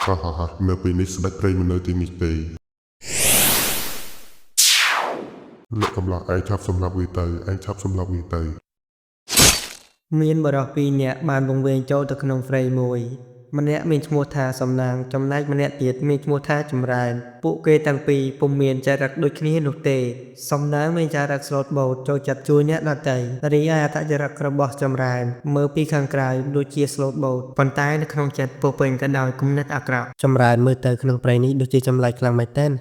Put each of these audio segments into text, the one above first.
ฮ่าฮ่าฮ่าเมื่อปีนี้สเปคเพลงมันเลยที่มีเตยและกำลังไอชับสำหรับวีเตยไอชับสำหรับวีเตยមានបរិះពីរនាក់បានវង្វេងចូលទៅក្នុងព្រៃមួយម្នាក់មានឈ្មោះថាសំណាងចំណែកម្នាក់ទៀតមានឈ្មោះថាចម្រើនពួកគេទាំងពីរពុំមានចរិតដូចគ្នានោះទេសំណាងមានចរិតស្លូតបូតចូលចិត្តជួយអ្នកដទៃរីឯអត្តចរិតរបស់ចម្រើនមើលពីខាងក្រៅដូចជាស្លូតបូតប៉ុន្តែនៅក្នុងចិត្តពោពេញទៅដោយគំនិតអាក្រក់ចម្រើនមើលទៅក្នុងព្រៃនេះដូចជាចម្លែកខ្លាំងមែនទែន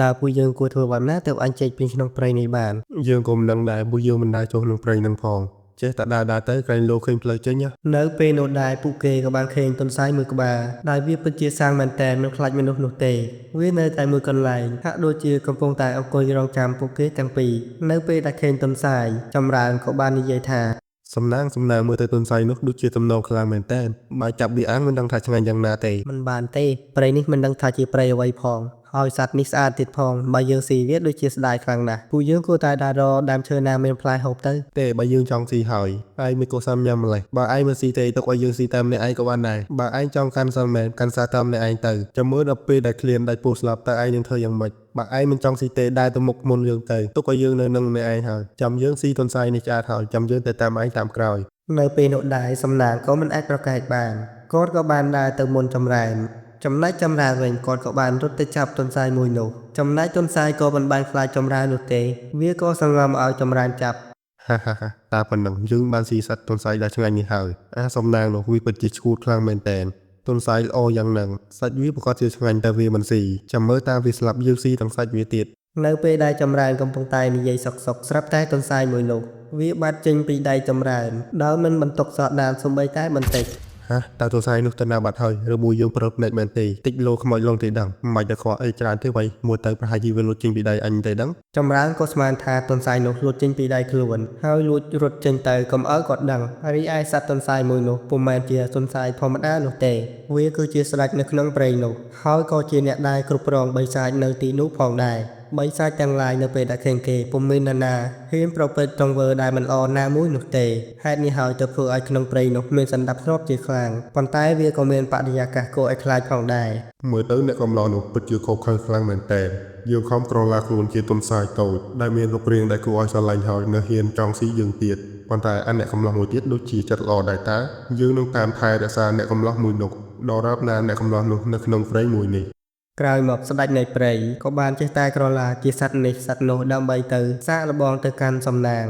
តើពួកយើងគួរធ្វើបែបណាទើបអញចេញពីក្នុងព្រៃនេះបានយើងក៏មិនដឹងដែរពួកយើងមិនដែរចូលក្នុងព្រៃនឹងផងចេះតែដើរទៅក្រែងលោកឃើញផ្លូវចេញនៅពេលនោះដែរពួកគេក៏បានឃើញទន្សាយមួយក្បាលដែលវាពិតជាសាងមែនតែមិនខ្លាចមនុស្សនោះទេវានៅតែមួយកន្លែងហាក់ដូចជាកំពុងតែអង្គុយរងចាំពួកគេទាំងពីរនៅពេលដែលឃើញទន្សាយចម្រើនក៏បាននិយាយថាសំណាងមើលទៅទុនសាយនោះដូចជាទំនងខ្លាំងមែនតើបើចាប់វាអាំងមិនដឹងថាឆ្ងាញ់យ៉ាងណាទេមិនបានទេព្រៃនេះមិនដឹងថាជាព្រៃអ្វីផងហើយសត្វនេះស្អាតទៀតផងបើយើងស៊ីវាដូចជាស្ដាយខ្លាំងណាស់ពួកយើងគួរតែដើររកដើមឈើណាមានផ្លែហូបទៅទេបើយើងចង់ស៊ីហើយឯងមិនក៏សាំញ៉ាំម្លេះបើឯងមិនស៊ីទេទុកឲ្យយើងស៊ីតាមអ្នកឯងក៏បានដែរបើឯងចង់កាន់សិលមែនកាន់សាតាមអ្នកឯងទៅចាំមើលដល់ពេលដែលឃ្លានដាច់ពោះស្លាប់តើឯងនឹងធ្វើយ៉ាងម៉េចបើឯងមិនចង់ស៊ីទេដើរទៅមុខមុនយើងទៅទុកឲ្យយើងនៅនឹងអ្នកឯងហើយចាំយើងស៊ីទុនសាយនេះឆ្អាតហើយចាំយើងទៅតាមឯងតាមក្រោយនៅពេលនោះដែរសំណាងក៏មិនអាចប្រកែកបានគាត់ក៏បានដើរទៅមុនចម្រើនចំណែកចម្រើនវិញគាត់ក៏បានរត់ទៅចាប់ទន្សាយមួយនោះចំណែកទន្សាយក៏មិនបានខ្លាចចម្រើននោះទេវាក៏សង្ងំឲ្យចម្រើនចាប់ហាហាហាតាប៉ុណ្ណឹងយើងបានស៊ីសត្វទន្សាយដែលឆ្ងាញ់នេះហើយសំណាងនោះវាពិតជាឈួតខ្លាំងមែនតែនទន្សាយល្អយ៉ាងហ្នឹងសាច់វាប្រកាសជាឆ្ងាញ់តែវាមិនស៊ីចាំមើលតាវាស្លាប់យើងស៊ីទាំងសាច់វាទៀតនៅពេលដែលចម្រើនកំពុងតែនិយាយសុកស្រាប់តែទន្សាយមួយនោះវាបាត់ចេញពីដៃចម្រើនដោយមិនបន្ទុកសោតដានសូម្បីតែបន្តិចតើទន្សាយនោះទៅណាបាត់ហើយឬមួយយើងប្រើភ្នែកមែនទេតិចលោខ្មោចលងទេដឹងមិនតែខ្វល់អីច្រើនទេវ៉ៃមួយទៅប្រហែលជាវាលួចចេញពីដៃអញទេដឹងចម្រើនក៏ស្មានថាទន្សាយនោះលួចចេញពីដៃខ្លួនហើយលួចរត់ចេញទៅកុំឲ្យគាត់ដឹងរីឯសត្វទន្សាយមួយនោះពុំមែនជាទន្សាយធម្មតានោះទេវាគឺជាស្ដេចនៅក្នុងព្រៃនោះហើយក៏ជាអ្នកដែលគ្រប់គ្រងបិសាចនៅទីនោះផងដែរបិសាចទាំងឡាយនៅពេលដែលឃើញគេពុំមាននរណាហ៊ានប្រព្រឹត្តទង្វើដែលមិនល្អណាមួយនោះទេហេតុនេះហើយទើបធ្វើឲ្យក្នុងព្រៃនោះមានសណ្ដាប់ធ្នាប់ជាខ្លាំងប៉ុន្តែវាក៏មានបរិយាកាសគួរឲ្យខ្លាចផងដែរមើលទៅអ្នកកំឡោះនោះពិតជាខុសខើខ្លាំងមែនតើយើងខំក្រឡាខ្លួនជាទុនសាយតូចដែលមានរូបរាងដែលគួរឲ្យស្រឡាញ់ហើយនៅហ៊ានចង់ស៊ីយើងទៀតប៉ុន្តែអាអ្នកកំឡោះមួយទៀតដូចជាចិត្តល្អដែរតាយើងនឹងតាមថែរក្សាអ្នកកំឡោះមួយនោះដល់រាប់ណាអ្នកកំឡោះនោះនៅក្នុងព្រៃមួយនេះក្រោយមកស្ដេចនៃព្រៃក៏បានចេះតែក្រឡាជាសត្វនេះសត្វនោះដើម្បីទៅសាកល្បងទៅកាន់សំណាង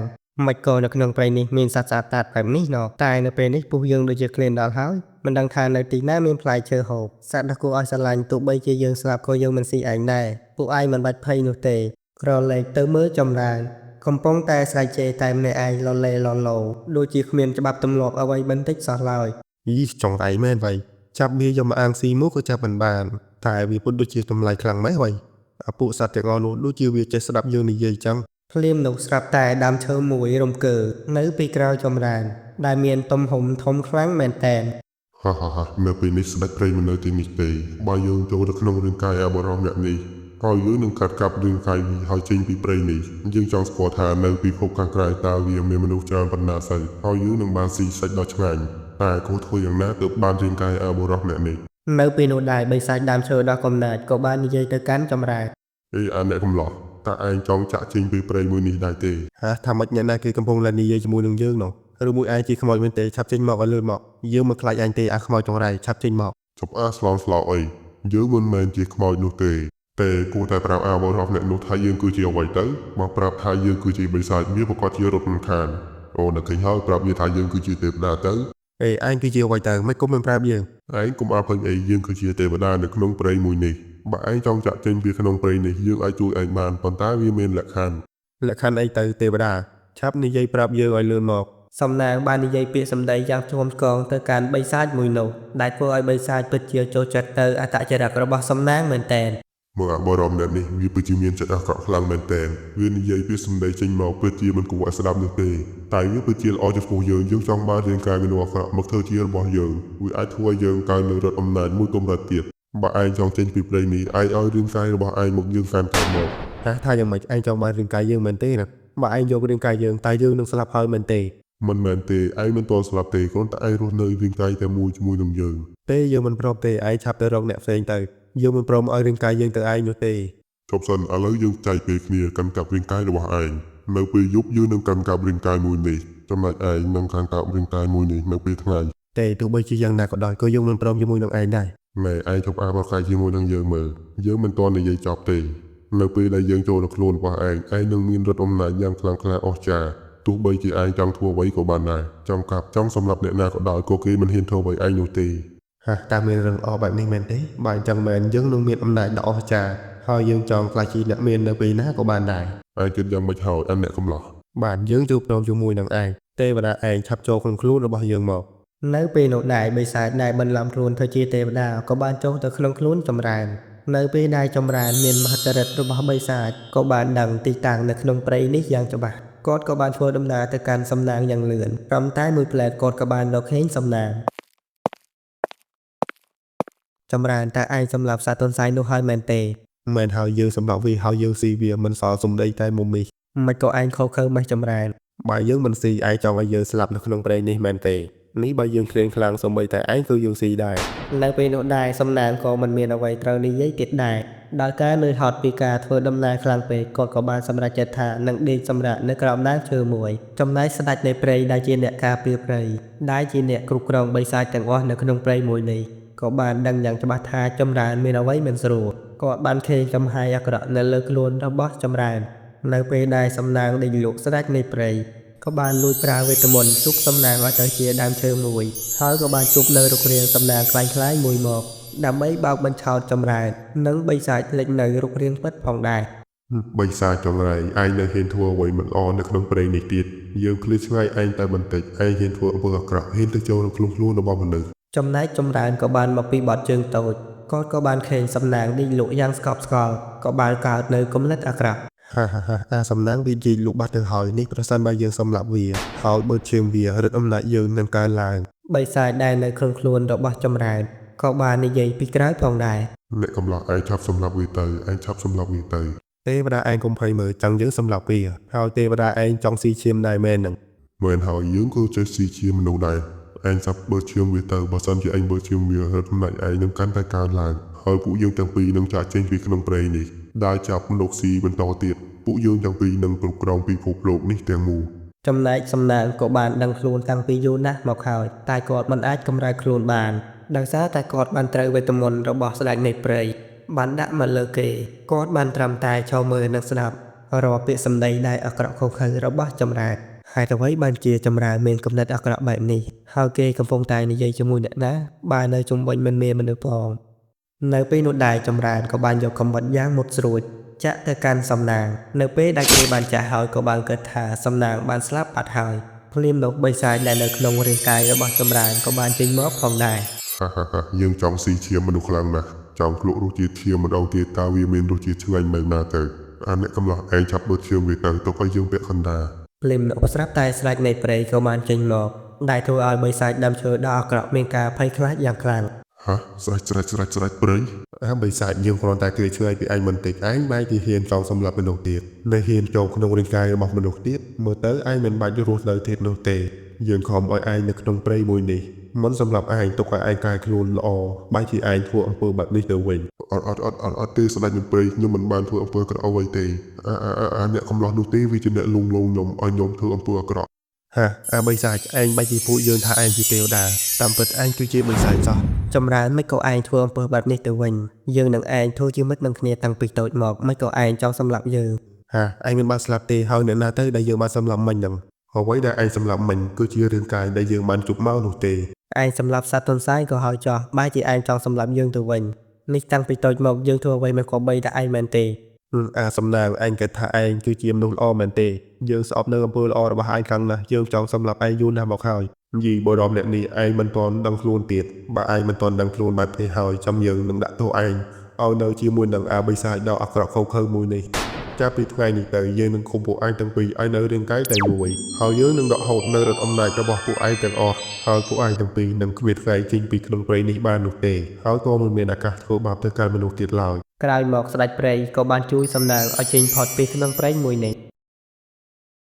មិនក៏នៅក្នុងព្រៃនេះមានសត្វស្អាតតាតបែបនេះណោះតែនៅពេលនេះពួកយើងដូចជាឃ្លានដល់ហើយមិនដឹងថានៅទីណាមានផ្លែឈើហូបសត្វដែលគួរឲ្យស្រឡាញ់ទោះបីជាយើងស្លាប់ក៏យើងមិនស៊ីឯងដែរពួកឯងមិនបាច់ភ័យនោះទេក្រឡេកទៅមើលចម្រើនកំពុងតែស្រែកជេរតែម្នាក់ឯងលលេលលោដូចជាគ្មានច្បាប់ទម្លាប់អ្វីបន្តិចសោះឡើយចង់ឯងមែនវ៉ៃចាប់វាយកមកអាំងស៊ីមកក៏ចាប់មិនបានតែវាពុតដូចជាតម្លៃខ្លាំងម៉េះវ៉ៃពួកសត្វទាំងអស់នោះដូចជាវាចេះស្ដាប់យើងនិយាយចឹងភ្លាមនោះស្រាប់តែដើមឈើមួយរំកើនៅពីក្រោយចម្រើនដែលមានទំហំធំខ្លាំងមែនតែនฮ่าฮ่าฮ่าเมื่อปีนี้สเปคเพลงมันเลยที่มีเตยបើយើងចូលទៅក្នុងរាងកាយអាបរមអ្នកនេះហើយយើងនឹងកាត់កាប់រាងកាយវាហើយចេញពីព្រៃនេះយើងចង់ស្គាល់ថានៅពិភពខាងក្រៅតើវាមានមនុស្សច្រើនប៉ុណ្ណាសោះហើយយើងនឹងបានស៊ីសាច់ដ៏ឆ្ងាញ់តែគួរធ្វើយ៉ាងណាទើបបានរាងកាយអាបរមអ្នកនេះនៅពេលនោះដែរបិសាចដើមឈើដ៏កំណាចក៏បាននិយាយទៅកាន់ចម្រើនអាអ្នកកំឡោះតើឯងចង់ចាក់ចេញពីព្រៃមួយនេះដែរទេថាម៉េចអ្នកណាគេកំពុងតែនិយាយជាមួយនឹងយើងនោះឬមួយឯងជាខ្មោចមែនទេឆាប់ចេញមកឲ្យលឿនមកយើងមិនខ្លាចឯងទេខ្មោចចង្រៃឆាប់ចេញមកជប់ស្លន់អីយើងមិនមែនជាខ្មោចនោះទេតែគួរតែប្រាប់អាបរមអ្នកនោះថាយើងគឺជាអ្វីទៅមកប្រាប់ថាយើងគឺជាបិសាចវាប្រកាសជារត់មិនខានអូនៅឃើញហើយប្រាប់វាថាយើងគឺជាទេវតាទៅឯងគឺជាអ្វីទៅមិនគុំមិនប្រាប់យើងឯងកុំអាភ័យអីយើងគឺជាទេវតានៅក្នុងព្រៃមួយនេះបើឯងចង់ចាក់ចេញពីក្នុងព្រៃនេះយើងអាចជួយឯងបានប៉ុន្តែវាមានលក្ខខណ្ឌអីទៅទេវតាឆាប់និយាយប្រាប់យើងឲ្យលឿនមកសំណាងបាននិយាយពាក្យសម្ដីយ៉ាងជ្រាំឆ្គងទៅកាន់បិសាចមួយនោះដែលធ្វើឲ្យបិសាចពិតជាចូលចិត្តទៅអត្តចរិតរបស់សំណាងមែនតែនមើលអាបរមអ្នកនេះវាពិតជាមានចិត្តអាក្រក់ខ្លាំងមែនតែនវានិយាយពាក្យសម្ដីចេញមកពិតជាមិនគួរឲ្យស្ដាប់នោះទេតែវាពិតជាល្អចំពោះយើងចង់បានរាងកាយមនុស្សអាក្រក់មកធ្វើជារបស់យើងវាអាចធ្វើឲ្យយើងកើនលើរដ្ឋអំណាចមួយកម្រិតទៀតបើឯងចង់ចេញពីព្រៃនេះឯងឲ្យរាងកាយរបស់ឯងមកយើងកាន់តែមកថាយ៉ាងម៉េចឯងចង់បានរាងកាយយើងមែនទេណាបើឯងយករាងកាយយើងតែយើងនឹងស្លាប់ហើយមែនទេ មិនមែនទេឯងមិនតស្លាប់ទេគ្រាន់តែឯងរស់នៅរាងកាយតែមួយជាមួយនឹងយើង ទេយើងមិនព្រមទេឯងឆាប់ទៅរកអ្នកផ្សេងទៅយើងមិនព្រមឲ្យរាងកាយយើងទៅឯងនោះទេ ចប់សិនឥឡូវយើងចែកពេលគ្នាកាន់កាប់រាងកាយរបស់ឯងនៅពេលយប់យើងនឹងកាន់កាប់រាងកាយមួយនេះចំណែកឯងនឹងកាន់កាប់រាងកាយមួយនេះនៅពេលថ្ងៃ ទេទោះបីជាយ៉ាងណាក៏ដោយក៏យើងមិនព្រមជាមួយនឹងឯងដែរ ណែឯងជប់អាបកាយជាមួយនឹងយើងមើលយើងមិនតន់និយាយចប់ទេនៅពេលដែលយើងចូលទៅខ្លួនរបស់ឯងនឹងមានរត់អំណាចយ៉ាងខ្លាំងក្លាអស្ចារ្យទោះបីជាឯងចង់ធ្វើអ្វីក៏បានដែរចង់កាប់ចង់សម្លាប់អ្នកណាក៏ដោយក៏គេមិនហ៊ានធ្វើអ្វីឯងនោះទេ ហាតាមមានរឿងអស់បែបនេះមែនទេបើអញ្ចឹងមែនយើងនឹងមានអំណាចដ៏អស្ចារ្យហើយយើងចង់ខ្លាចជាអ្នកមាននៅពេលណាក៏បានដែរ ឯងគិតយ៉ាងម៉េចហើយអាអ្នកកំឡោះ បាទយើងជួបព្រមជាមួយនឹងឯងទេវតាឯងឆាប់ចូលក្នុងខ្លួនរបស់យើងមក នៅពេលនោះដែរបិសាចដែលបន្លំខ្លួនធ្វើជាទេវតាក៏បានចូលទៅក្នុងខ្លួនចម្រើននៅពេលដែលចម្រើនមានមហិទ្ធិឫទ្ធិរបស់បិសាចក៏បានដឹងទីតាំងនៅក្នុងព្រៃនេះយ៉ាងច្បាស់គាត់ក៏បានធ្វើដំណើរទៅកាន់សំណាងយ៉ាងលឿនព្រមតែមួយផ្លែតគាត់ក៏បានរកឃើញសំណាងចម្រើនតែឯងសម្រាប់សត្វទន្សាយនោះហើយមែនទេ មែនហើយយើងសម្រាប់វាហើយយើងស៊ីវាមិនសល់សំដីតែមុំមី មិនក៏ឯងខុសខើមិនចម្រើន បើយើងមិនស៊ីឯងចង់ឲ្យយើងស្លាប់នៅក្នុងព្រៃនេះមែនទេនេះបើយើងឃ្លានខ្លាំងសំបីតែឯងគឺយើងស៊ីដែរ នៅពេលនោះដែរសំណាងក៏មិនមានអ្វីត្រូវនិយាយទៀតដែរដោយការនឿយហត់ពីការធ្វើដំណើរខ្លាំងពេកគាត់ក៏បានសម្រេចចិត្តថានឹងដេកសម្រាកនៅក្រោមដើមឈើមួយចំណែកស្ដេចនៃព្រៃដែលជាអ្នកការពារព្រៃដែលជាអ្នកគ្រប់គ្រងបិសាចទាំងអស់នៅក្នុងព្រៃមួយនេះក៏បានដឹងយ៉ាងច្បាស់ថាចម្រើនមានអ្វីមិនស្រួលគាត់បានឃើញកំហាយអាក្រក់នៅលើខ្លួនរបស់ចម្រើននៅពេលដែលសំណាងដេកលក់ស្ដេចនៃព្រៃក៏បានលួចប្រើវេទមន្តជប់សំណាងឲ្យទៅជាដើមឈើមួយហើយក៏បានជប់នៅរុករានសំណាងคล้ายៗមួយមកដើម្បីបោកបញ្ឆោតចម្រើននិងបិសាចលេចនៅរុករានពិតផងដែរប ិសាចចង្រៃឯងនៅហ៊ានធ្វើអ្វីមិនល្អនៅក្នុងព្រៃនេះទៀតយើងឃ្លាតឆ្ងាយឯងតែបន្តិចឯងហ៊ានធ្វើអំពើអាក្រក់ហ៊ានទៅចូលក្នុងខ្លួនរបស់មនុស្ស ចំណែកចម្រើនក៏បានមកពីបត់ជើងតូចគាត់ក៏បានឃើញសំណាងនេះលក់យ៉ាងស្កប់ស្កល់ក៏បានកើតនៅគំនិតអាក្រក់ ហាអាសំណាងវាជីលុបបាត់ទៅហើយនេះប្រសិនបើយើងសម្លាប់វាហើយបើឈាមវារឹតអំណាចយើងនឹងកើនឡើង បិសាចដែលនៅក្នុងខ្លួនរបស់ចម្រើនក៏បាននិយាយពីក្រោយផងដែរ អ្នកកំឡោះឯងឆាប់សម្លាប់វាទៅឯងឆាប់សម្លាប់វាទៅ ទេវតាឯងកុំភ័យមើលចង់យើងសម្លាប់វាហើយទេវតាឯងចង់ស៊ីឈាមដែរមែននឹង មែនហើយយើងក៏ចេះស៊ីជាមនុស្សដែរឯងសាប់បើឈាមវាទៅបើសិនជាឯងបើឈាមវារត់អំណាចឯងនឹងកាន់តែកើនឡើងហើយពួកយើងទាំងពីរនឹងចាក់ចេញពីក្នុងព្រៃនេះដែលចាប់មនុស្សស៊ីបន្តទៀតពួកយើងទាំងពីរនឹងគ្រប់គ្រងពិភពលោកនេះទាំងមូល ចំណែកសំណាងក៏បានដឹងខ្លួនតាំងពីយូរណាស់មកហើយតែគាត់មិនអាចកម្រើកខ្លួនបានដោយសារតែគាត់បានត្រូវវេទមន្តរបស់ស្ដេចនៃព្រៃបានដាក់មកលើគេគាត់បានត្រឹមតែឈរមើលនិងស្ដាប់រាល់ពាក្យសម្ដីដែលអាក្រក់ខុសខើរបស់ចម្រើនហេតុអ្វីបានជាចម្រើនមានគំនិតអាក្រក់បែបនេះហើយគេកំពុងតែនិយាយជាមួយអ្នកណាបើនៅជុំវិញមិនមានមនុស្សផងនៅពេលនោះដែរចម្រើនក៏បានយកកំបិតយ៉ាងមុតស្រួចចាក់ទៅកាន់សំណាងនៅពេលដែលគេបានចាក់ហើយក៏បានគិតថាសំណាងបានស្លាប់បាត់ហើយភ្លាមនោះបិសាចដែលនៅក្នុងរាងកាយរបស់ចម្រើនក៏បានចេញមកផងដែរ យើងចង់ស៊ីឈាមមនុស្សខ្លាំងណាស់ចង់ភ្លក់រសជាតិឈាមម្ដងទៀតតើវាមានរសជាតិឆ្ងាញ់មែនណាទៅអាអ្នកកំឡោះឯងចាប់បឺតឈាមវាទៅទុកឲ្យយើងពាក់កណ្ដាល ភ្លាមនោះស្រាប់តែស្ដេចនៃព្រៃក៏បានចេញមកដែលធ្វើឲ្យបិសាចដើមឈើដ៏អាក្រក់មានការភ័យខ្លាចយ៉ាងខ្លាំង ហ៎ស្រេចព្រៃ អាបិសាចយើងគ្រាន់តែឃ្លាតឆ្ងាយពីឯងបន្តិចឯងបែរជាហ៊ានចង់សម្លាប់មនុស្សទៀតនៅហ៊ានចូលក្នុងរាងកាយរបស់មនុស្សទៀតមើលទៅឯងមិនបាច់រស់នៅទៀតនោះទេយើងខំឲ្យឯងនៅក្នុងព្រៃមួយនេះមិនសម្រាប់ឯងទុកឲ្យឯងកាយខ្លួនល្អបែរជាឯងធ្វើអំពើបែបនេះទៅវិញ អត់ទេស្ដេចនឹងព្រៃខ្ញុំមិនបានធ្វើអំពើអាក្រក់អ្វីទេអ្នកកំឡោះនោះទេវាជាអ្នកលងខ្ញុំឲ្យខ្ញុំធ្វើអំពើអាក្រក់ ហាអាបិសាចឯងបែរជាពួកយើងថាឯងជាទេវតាតាមពិតឯងគឺជាបិសាចសោះ ចម្រើនមិនក៏ឯងធ្វើអំពើបែបនេះទៅវិញយើងនឹងឯងធ្វើជាមិត្តនឹងគ្នាតាំងពីតូចមកមិនក៏ឯងចង់សម្លាប់យើង ហាឯងមិនបានស្លាប់ទេហើយអ្នកណាទៅដែលយើងបានសម្លាប់មិញហ្នឹងអ្វីដែលឯងសម្លាប់មិញគឺជារឿងកាយដែលយើងបានជប់មកនោះទេ ឯងសម្លាប់សត្វទន្សាយក៏ហើយចោះបែរជាឯងចង់សម្លាប់យើងទៅវិញនេះតាំងពីតូចមកយើងធ្វើអ្វីមិនក៏បីតែឯងមែនទេ អាសំណាងឯងគិតថាឯងគឺជាមនុស្សល្អមែនទេយើងស្អប់នៅអំពើល្អរបស់ឯងខ្លាំងណាស់យើងចង់សម្លាប់ឯងយូរណាស់មកហើយយីបរមអ្នកនេះឯងមិនទាន់ដឹងខ្លួនទៀតបើឯងមិនទាន់ដឹងខ្លួនបែបនេះហើយចាំយើងនឹងដាក់ទោសឯងឲ្យនៅជាមួយនឹងអាបិសាចដ៏អាក្រក់ខុសខើមួយនេះចាប់ពីថ្ងៃនេះទៅយើងនឹងឃុំពួកឯងទាំងពីរឲ្យនៅរាងកាយតែមួយហើយយើងនឹងដកហូតនៅរដ្ឋអំណាចរបស់ពួកឯងទាំងអស់ហើយពួកឯងទាំងពីរនឹងគ្មានថ្ងៃចេញពីក្នុងព្រៃនេះបាននោះទេហើយក៏មិនមានឱកាសធ្វើបាបទៅកាន់មនុស្សទៀតឡើយ ក្រោយមកស្ដេចព្រៃក៏បានជួយសំណាងឲ្យចេញផុតពីក្នុងព្រៃមួយនេះ